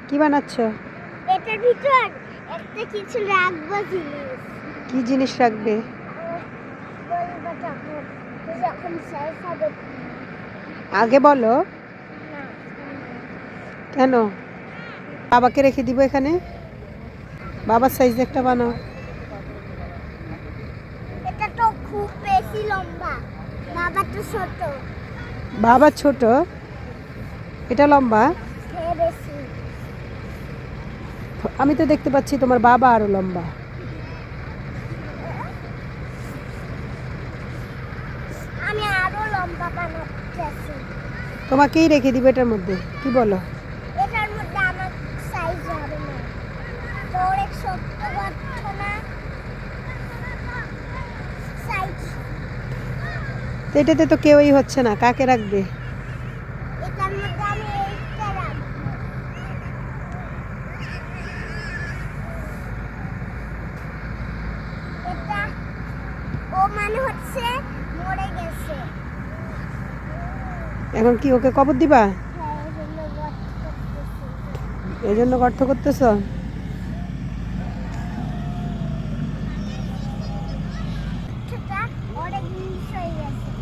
কি বানাচ্ছ? এটার ভিতর একটা কিছু রাখবো জিনিস। কি জিনিস রাখবে? বলবো যখন শেষ হবে। আগে বলো। না, কেন? বাবাকে রেখে দিব এখানে। বাবার সাইজ একটা বানাও। এটা তো খুব বেশি লম্বা, বাবা তো ছোট। বাবা ছোট, এটা লম্বা। হ্যাঁ, বেশি। আমি তো দেখতে পাচ্ছি তোমার বাবা আরো লম্বা। আমি আরো লম্বা বানাচ্ছি। তোমাকেই রেখে দিব এটার মধ্যে, কি বলো? এটার মধ্যে আমার সাইজ হবে না, তো অনেক ছোট্ট গর্ত না সাইজ। তো এটাতে তো কেউই হচ্ছে না, কাকে রাখবে? এটার মধ্যে আমি এইটা রাখবো। এটা ও মানে হচ্ছে মরে গেছে। এখন কি ওকে কবর দিবা? হ্যাঁ, এই জন্য গর্ত করতেছি। এই জন্য গর্ত করতেছো? সেটা অনেক জিনিস হয়ে গেছে।